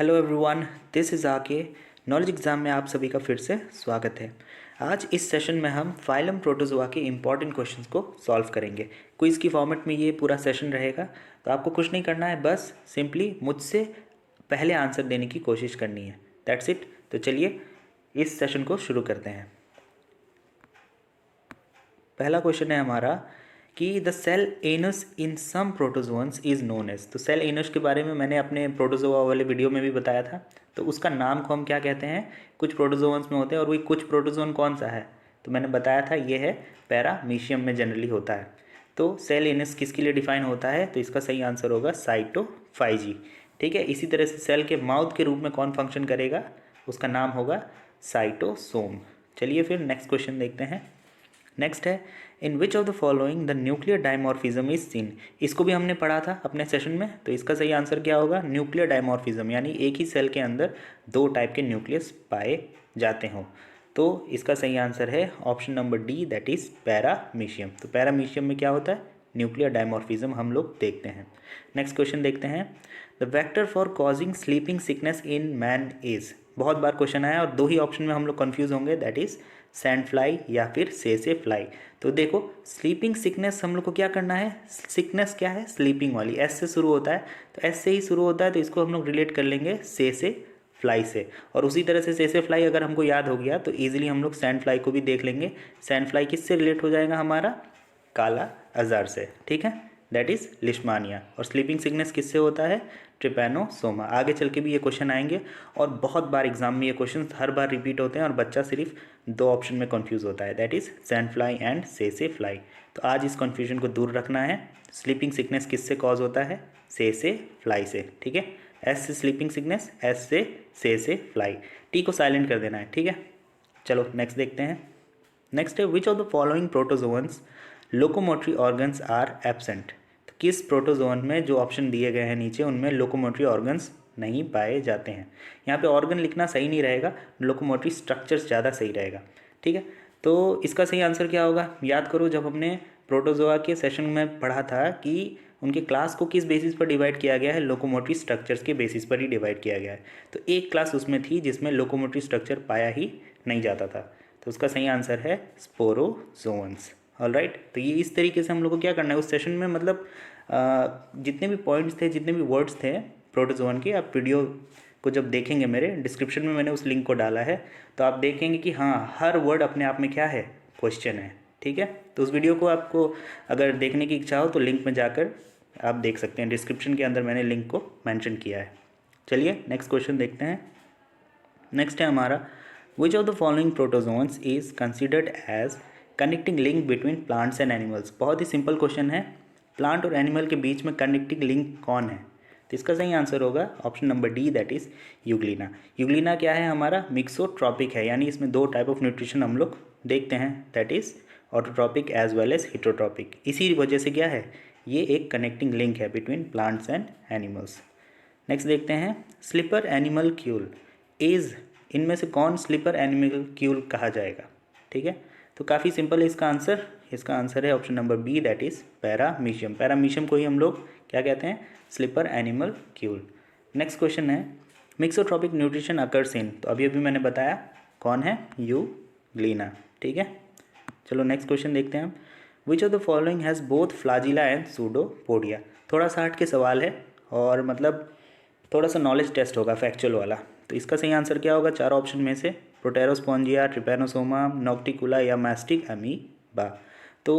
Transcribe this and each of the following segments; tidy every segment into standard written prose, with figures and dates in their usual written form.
Hello everyone, this is आके knowledge exam में आप सभी का फिर से स्वागत है। आज इस सेशन में हम फाइलम प्रोटोजोआ के इम्पॉर्टेंट क्वेश्चंस को सॉल्व करेंगे। क्विज़ की फॉर्मेट में ये पूरा सेशन रहेगा, तो आपको कुछ नहीं करना है, बस सिंपली मुझसे पहले आंसर देने की कोशिश करनी है। That's it. तो चलिए इस सेशन को शुरू करते हैं। पहला क्वेश्चन है हमारा कि the cell anus in some protozoans is known as. तो सेल एनस के बारे में मैंने अपने प्रोटोजोआ वाले वीडियो में भी बताया था। तो उसका नाम को हम क्या कहते हैं, कुछ प्रोटोजोअन्स में होते हैं और वही कुछ प्रोटोजोअन कौन सा है, तो मैंने बताया था ये है पैरामीशियम में जनरली होता है। तो सेल एनस किसके लिए डिफाइन होता है, तो इसका सही आंसर होगा साइटोफाइजी। ठीक है। इसी तरह से सेल के माउथ के रूप में कौन फंक्शन करेगा, उसका नाम होगा साइटोसोम। चलिए फिर नेक्स्ट क्वेश्चन देखते हैं। नेक्स्ट है in which of the following the nuclear dimorphism is seen. इसको भी हमने पढ़ा था अपने सेशन में, तो इसका सही आंसर क्या होगा, न्यूक्लियर डायमॉर्फिज्म, यानी एक ही सेल के अंदर दो टाइप के न्यूक्लियस पाए जाते हों। तो इसका सही आंसर है option number D, that is paramecium. तो पैरामीशियम में क्या होता है, न्यूक्लियर डायमॉर्फिज्म हम लोग देखते हैं। नेक्स्ट क्वेश्चन देखते हैं। The vector for causing sleeping sickness in man is. बहुत बार क्वेश्चन आया और दो ही ऑप्शन में हम लोग कन्फ्यूज होंगे, दैट इज सैंड फ्लाई या फिर सेसे फ्लाई। तो देखो स्लीपिंग सिकनेस हम लोग को क्या करना है, सिकनेस क्या है, स्लीपिंग वाली, एस से शुरू होता है, तो एस से ही शुरू होता है, तो इसको हम लोग रिलेट कर लेंगे से फ्लाई से। और उसी तरह से फ्लाई अगर हमको याद हो गया तो ईजिली हम लोग सैंड फ्लाई को भी देख लेंगे। सैंड फ्लाई किससे रिलेट हो जाएगा, हमारा काला अजार से। ठीक है, दैट इज लिश्मानिया। और स्लीपिंग सिकनेस किससे होता है, ट्रिपैनोसोमा। आगे चल के भी ये क्वेश्चन आएंगे और बहुत बार एग्जाम में ये क्वेश्चन हर बार रिपीट होते हैं और बच्चा सिर्फ दो ऑप्शन में कंफ्यूज होता है, that is sand fly and सेसे फ्लाई। तो आज इस कन्फ्यूजन को दूर रखना है। स्लीपिंग सिकनेस किससे कॉज होता है, से फ्लाई से। ठीक है, एस से स्लीपिंग सिकनेस, एस से फ्लाई, टी को साइलेंट कर देना है। ठीक है, चलो नेक्स्ट देखते हैं। नेक्स्ट है which of the following protozoans locomotory organs are absent. तो किस प्रोटोजोअन में जो ऑप्शन दिए गए हैं नीचे उनमें लोकोमोटरी ऑर्गन्स नहीं पाए जाते हैं। यहाँ पे ऑर्गन लिखना सही नहीं रहेगा, लोकोमोटरी स्ट्रक्चर्स ज़्यादा सही रहेगा। ठीक है, तो इसका सही आंसर क्या होगा, याद करो जब हमने प्रोटोजोआ के सेशन में पढ़ा था कि उनके क्लास को किस बेसिस पर डिवाइड किया गया है, लोकोमोटरी स्ट्रक्चर्स के बेसिस पर ही डिवाइड किया गया है। तो एक क्लास उसमें थी जिसमें लोकोमोटरी स्ट्रक्चर पाया ही नहीं जाता था, तो उसका सही आंसर है स्पोरोजोअन्स। ऑलराइट, तो ये इस तरीके से हम लोग को क्या करना है उस सेशन में, मतलब जितने भी पॉइंट्स थे, जितने भी वर्ड्स थे प्रोटोजोअन के, आप वीडियो को जब देखेंगे मेरे डिस्क्रिप्शन में मैंने उस लिंक को डाला है, तो आप देखेंगे कि हाँ हर वर्ड अपने आप में क्या है, क्वेश्चन है। ठीक है, तो उस वीडियो को आपको अगर देखने की इच्छा हो तो लिंक में जाकर आप देख सकते हैं, डिस्क्रिप्शन के अंदर मैंने लिंक को मेंशन किया है। चलिए नेक्स्ट क्वेश्चन देखते हैं। नेक्स्ट है हमारा which of the following protozoans is considered as connecting link between plants and animals. बहुत ही सिंपल क्वेश्चन है, प्लांट और एनिमल के बीच में कनेक्टिंग लिंक कौन है, तो इसका सही आंसर होगा option number D, that is Euglena. Euglena क्या है, हमारा मिक्सोट्रॉपिक है, यानी इसमें दो टाइप ऑफ न्यूट्रिशन हम लोग देखते हैं, that is autotrophic as well as heterotrophic. इसी वजह से क्या है, ये एक कनेक्टिंग लिंक है between plants and animals. Next देखते हैं स्लीपर एनिमल क्यूल इज, इनमें से कौन स्लीपर एनिमल क्यूल कहा जाएगा। ठीक है, तो काफ़ी सिंपल है इसका आंसर है option number B, that is paramecium. Paramecium को ही हम लोग क्या कहते हैं, slipper animalcule. Next question है मिक्सोट्रॉपिक न्यूट्रिशन अकर्स इन, तो अभी मैंने बताया कौन है, यूग्लिना। ठीक है, चलो नेक्स्ट क्वेश्चन देखते हैं हम। विच of the following has both flagella and pseudopodia. थोड़ा सा हट के सवाल है और मतलब थोड़ा सा नॉलेज टेस्ट होगा, फैक्चुअल वाला। तो इसका सही आंसर क्या होगा, चार ऑप्शन में से प्रोटेरोस्पोंजिया, ट्रिपैनोसोमा, नॉक्टिकुला या मैस्टिक अमीबा। तो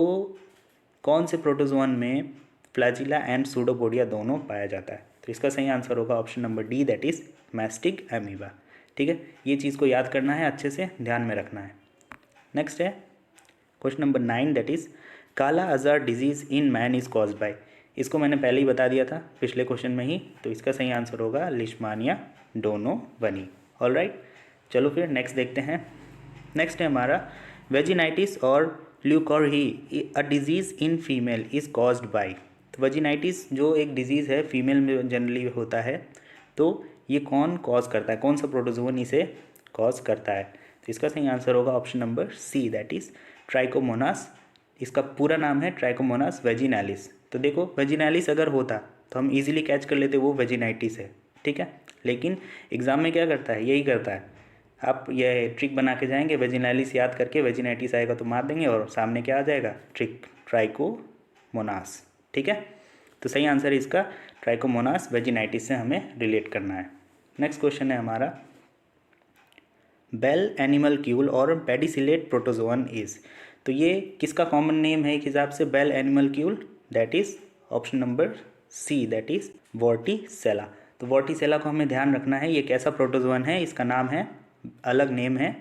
कौन से प्रोटोजोअन में फ्लैजिला एंड सूडोपोडिया दोनों पाया जाता है, तो इसका सही आंसर होगा option number D, that is mastic amoeba. ठीक है, ये चीज़ को याद करना है, अच्छे से ध्यान में रखना है। नेक्स्ट है question number 9, that is kala azar disease in man is caused by. इसको मैंने पहले ही बता दिया था पिछले क्वेश्चन में ही, तो इसका सही आंसर होगा लिश्मानिया डोनोवनी। ऑलराइट, चलो फिर नेक्स्ट देखते हैं। नेक्स्ट है हमारा वेजिनाइटिस और leucorrhoea a disease in female is caused by. तो वेजिनाइटिस जो एक डिजीज़ है फीमेल में जनरली होता है, तो ये कौन कॉज करता है, कौन सा प्रोटोजोन इसे कॉज करता है, तो इसका सही आंसर होगा option number C, that is trichomonas. इसका पूरा नाम है ट्राइकोमोनास वेजिनालिस। तो देखो वेजिनालिस अगर होता तो हम इजीली कैच कर लेते वो वेजिनाइटिस है, ठीक है। लेकिन एग्ज़ाम में क्या करता है, यही करता है, आप ये ट्रिक बना के जाएंगे, वेजिनालिस याद करके वेजिनाइटिस आएगा तो मार देंगे और सामने क्या आ जाएगा, ट्राइकोमोनास। ठीक है, तो सही आंसर इसका ट्राइकोमोनास वेजिनाइटिस से हमें रिलेट करना है। नेक्स्ट क्वेश्चन है हमारा, बेल एनिमलक्यूल और पेडिसिलेट प्रोटोजोअन इज, तो ये किसका कॉमन नेम है एक हिसाब से, bell animalcule, that is option number C, that is vorticella. तो वॉर्टिसेला को हमें ध्यान रखना है, ये कैसा प्रोटोजोअन है, इसका नाम है, अलग नेम है,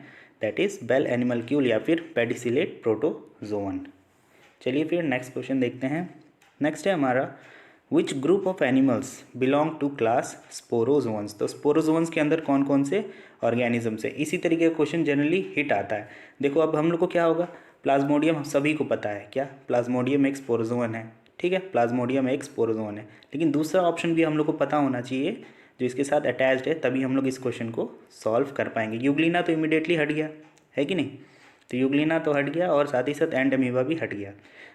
दैट इज बेल एनिमलक्यूल या फिर पेडिसिलेट प्रोटोजोअन। चलिए फिर नेक्स्ट क्वेश्चन देखते हैं। नेक्स्ट है हमारा, which group of animals belong to class sporozoans, तो स्पोरोजोन्स के अंदर कौन कौन से ऑर्गेनिज्म्स है, इसी तरीके का क्वेश्चन जनरली हिट आता है। देखो अब हम लोग को क्या होगा, प्लाज्मोडियम हम सभी को पता है, क्या प्लाज्मोडियम एक स्पोरोजोन है, ठीक है, प्लाज्मोडियम एक स्पोरोजोन है, लेकिन दूसरा ऑप्शन भी हम लोग को पता होना चाहिए जो इसके साथ अटैच्ड है, तभी हम लोग इस क्वेश्चन को सॉल्व कर पाएंगे। यूग्लिना तो इमीडिएटली हट गया है कि नहीं, तो यूग्लिना तो हट गया और साथ ही साथ एंड अमीबा भी हट गया,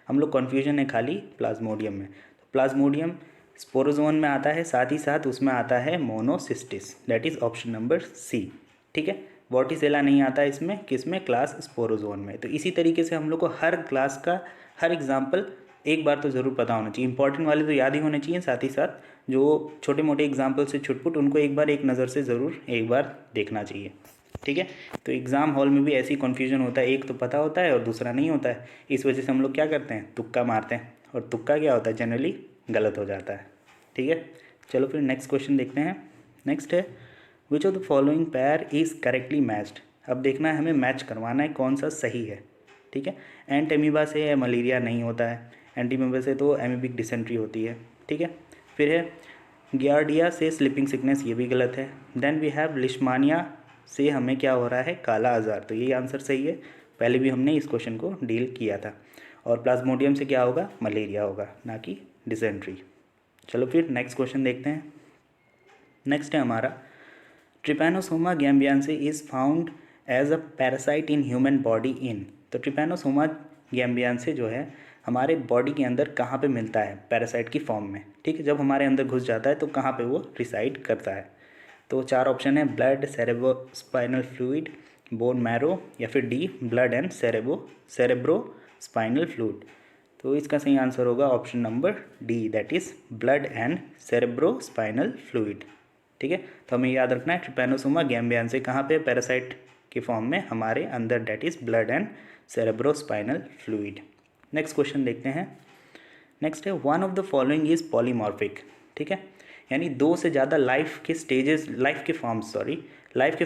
हम लोग कन्फ्यूजन है खाली प्लाज्मोडियम में। तो प्लाज्मोडियम स्पोरोजोन में आता है, साथ ही साथ उसमें आता है monocystis, that is option number C. ठीक है, वॉर्टिसेला नहीं आता इसमें, किसमें, क्लास स्पोरोजोन में। तो इसी तरीके से हम लोग को हर क्लास का हर एग्जाम्पल एक बार तो ज़रूर पता होना चाहिए, इंपॉर्टेंट वाले तो याद ही होने चाहिए, साथ ही साथ जो छोटे मोटे एग्जाम्पल से छुटपुट उनको एक बार एक नज़र से ज़रूर एक बार देखना चाहिए। ठीक है, तो एग्ज़ाम हॉल में भी ऐसी कन्फ्यूजन होता है, एक तो पता होता है और दूसरा नहीं होता है, इस वजह से हम लोग क्या करते हैं, तुक्का मारते हैं, और तुक्का क्या होता है, जनरली गलत हो जाता है। ठीक है, चलो फिर नेक्स्ट क्वेश्चन देखते हैं। नेक्स्ट है, which of the following pair is correctly matched, अब देखना है हमें मैच करवाना है कौन सा सही है। ठीक है, एंट एमीबा से मलेरिया नहीं होता है, एंट एमीबा से तो एमीबिक डिसेंट्री होती है। ठीक है, फिर है गियार्डिया से स्लीपिंग सिकनेस, ये भी गलत है। देन वी हैव लिश्मानिया से हमें क्या हो रहा है, काला आजार, तो यही आंसर सही है, पहले भी हमने इस क्वेश्चन को डील किया था। और प्लाज्मोडियम से क्या होगा, मलेरिया होगा, ना कि डिसेंट्री। चलो फिर नेक्स्ट क्वेश्चन देखते हैं। नेक्स्ट है हमारा, trypanosoma gambiense is found as a parasite in human body in, तो ट्रिपैनोसोमा गैम्बियंसे जो है हमारे बॉडी के अंदर कहाँ पे मिलता है, पैरासाइट की फॉर्म में। ठीक है, जब हमारे अंदर घुस जाता है तो कहाँ पे वो रिसाइड करता है। तो चार ऑप्शन है, blood, cerebro spinal fluid, bone marrow, या फिर D blood and cerebro spinal fluid. तो इसका सही आंसर होगा option number D, that is blood and cerebro spinal fluid. ठीक है, तो हमें याद रखना है ट्रिपैनोसोमा गैम्बियंसे कहाँ पे, पैरासाइट के फॉर्म में हमारे अंदर, that is blood and cerebro spinal fluid. Next question देखते हैं। नेक्स्ट है, one of the following is polymorphic. ठीक है, यानी दो से ज़्यादा लाइफ के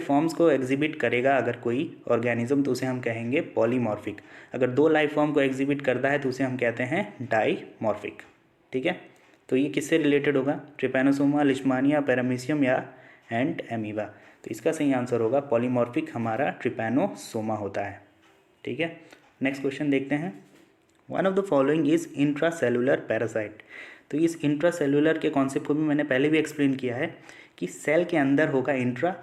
फॉर्म्स को एग्जिबिट करेगा अगर कोई ऑर्गेनिज्म, तो उसे हम कहेंगे पॉलीमॉर्फिक। अगर दो लाइफ फॉर्म को एग्जिबिट करता है तो उसे हम कहते हैं डाईमॉर्फिक। ठीक है, तो ये किससे रिलेटेड होगा, ट्रिपैनोसोमा, लिश्मानिया, पैरामीशियम या एंट एमीबा। तो इसका सही आंसर होगा पॉलीमॉर्फिक, हमारा ट्रिपैनोसोमा होता है। ठीक है, नेक्स्ट क्वेश्चन देखते हैं। One of the following is intracellular parasite, तो इस इंट्रासेलुलर के कॉन्सेप्ट को भी मैंने पहले भी एक्सप्लेन किया है कि सेल के अंदर होगा इंट्रा,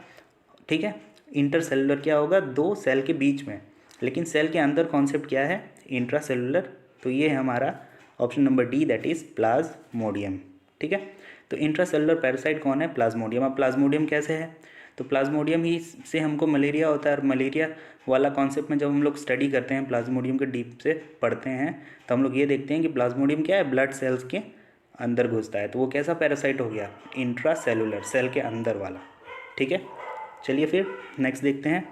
ठीक है, इंटरसेलुलर क्या होगा, दो सेल के बीच में, लेकिन सेल के अंदर कॉन्सेप्ट क्या है, इंट्रासेलुलर। तो ये है हमारा option number D, that is Plasmodium. ठीक है, तो इंट्रासेलुलर पैरासाइट कौन है, प्लाज्मोडियम। अब प्लाज्मोडियम कैसे है, तो प्लाज्मोडियम ही से हमको मलेरिया होता है, और मलेरिया वाला कॉन्सेप्ट में जब हम लोग स्टडी करते हैं, प्लाज्मोडियम के डीप से पढ़ते हैं, तो हम लोग ये देखते हैं कि प्लाज्मोडियम क्या है, ब्लड सेल्स के अंदर घुसता है, तो वो कैसा पैरासाइट हो गया, इंट्रासेलुलर, सेल के अंदर वाला। ठीक है, चलिए फिर नेक्स्ट देखते हैं।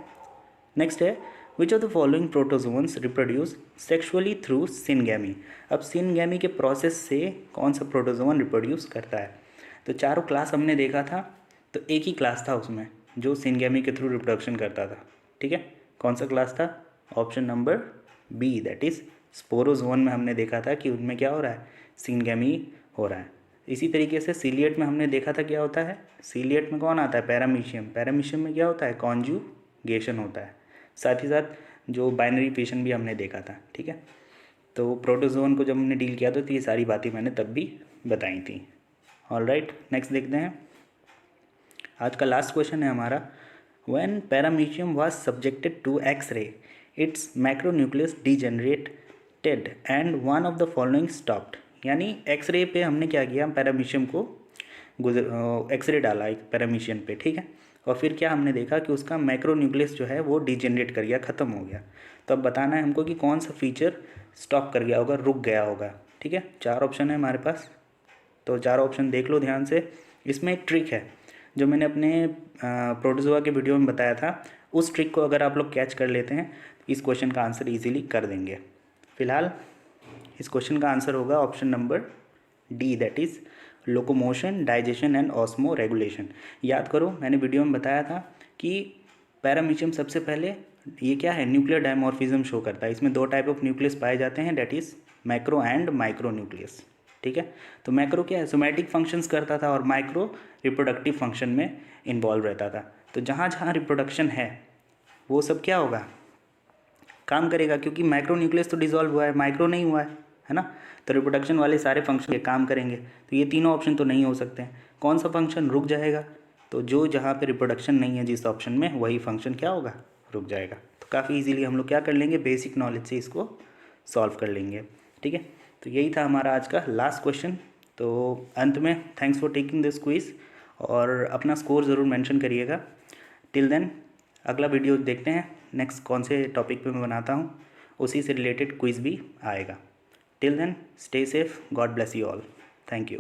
नेक्स्ट है, which of the following protozoans reproduce sexually through syngamy. अब सिनगैमी के प्रोसेस से कौन सा प्रोटोजोन रिप्रोड्यूस करता है, तो चारों क्लास हमने देखा था, तो एक ही क्लास था उसमें जो सिनगैमी के थ्रू रिप्रोडक्शन करता था। ठीक है, कौन सा क्लास था, option number B, that is sporozoan में हमने देखा था कि उनमें क्या हो रहा है, सिनगैमी हो रहा है। इसी तरीके से सीलिएट में हमने देखा था क्या होता है, सीलिएट में कौन आता है, पैरामीशियम, पैरामीशियम में क्या होता है, कॉन्जुगेशन होता है। साथ ही साथ जो बाइनरी फिशन भी हमने देखा था। ठीक है, तो प्रोटोजोन को जब हमने डील किया तो ये सारी बातें मैंने तब भी बताई थी। ऑलराइट, नेक्स्ट देखते हैं। आज का लास्ट क्वेश्चन है हमारा, when paramecium was subjected to X-ray its macronucleus degenerated and one of the following stopped, यानी एक्सरे पे हमने क्या किया, पैरामीशियम को एक्सरे डाला एक पैरामीशियन पे, ठीक है, और फिर क्या हमने देखा कि उसका मैक्रोन्यूक्लियस जो है वो डिजेनरेट कर गया, ख़त्म हो गया। तो अब बताना है हमको कि कौन सा फीचर स्टॉप कर गया होगा, रुक गया होगा, ठीक है। 4 ऑप्शन है हमारे पास, तो 4 ऑप्शन देख लो ध्यान से। इसमें एक ट्रिक है जो मैंने अपने प्रोटोजोआ के वीडियो में बताया था, उस ट्रिक को अगर आप लोग कैच कर लेते हैं इस क्वेश्चन का आंसर ईजिली कर देंगे। फिलहाल इस क्वेश्चन का आंसर होगा option number D, that is locomotion, digestion and osmo regulation. याद करो मैंने वीडियो में बताया था कि पैरामीशियम सबसे पहले ये क्या है, न्यूक्लियर डायमॉर्फिज्म शो करता है। इसमें 2 टाइप ऑफ न्यूक्लियस पाए जाते हैं, that is macro and micro nucleus, ठीक है। तो मैक्रो क्या है, सोमैटिक फंक्शंस करता था और माइक्रो रिप्रोडक्टिव फंक्शन में इन्वॉल्व रहता था। तो जहाँ जहाँ रिप्रोडक्शन है वो सब क्या होगा, काम करेगा, क्योंकि माइक्रो न्यूक्लियस तो डिसॉल्व हुआ है, माइक्रो नहीं हुआ है ना। तो रिप्रोडक्शन वाले सारे फंक्शन के काम करेंगे। तो ये तीनों ऑप्शन तो नहीं हो सकते हैं। कौन सा फंक्शन रुक जाएगा, तो जो जहाँ पे रिप्रोडक्शन नहीं है जिस ऑप्शन में, वही फंक्शन क्या होगा, रुक जाएगा। तो काफ़ी इजीली हम लोग क्या कर लेंगे, बेसिक नॉलेज से इसको सॉल्व कर लेंगे, ठीक है। तो यही था हमारा आज का लास्ट क्वेश्चन। तो अंत में thanks for taking this quiz, और अपना स्कोर ज़रूर मेंशन करिएगा। टिल देन अगला वीडियो देखते हैं नेक्स्ट कौन से टॉपिक पे मैं बनाता हूँ, उसी से रिलेटेड क्विज़ भी आएगा। Till then stay safe, God bless you all, thank you.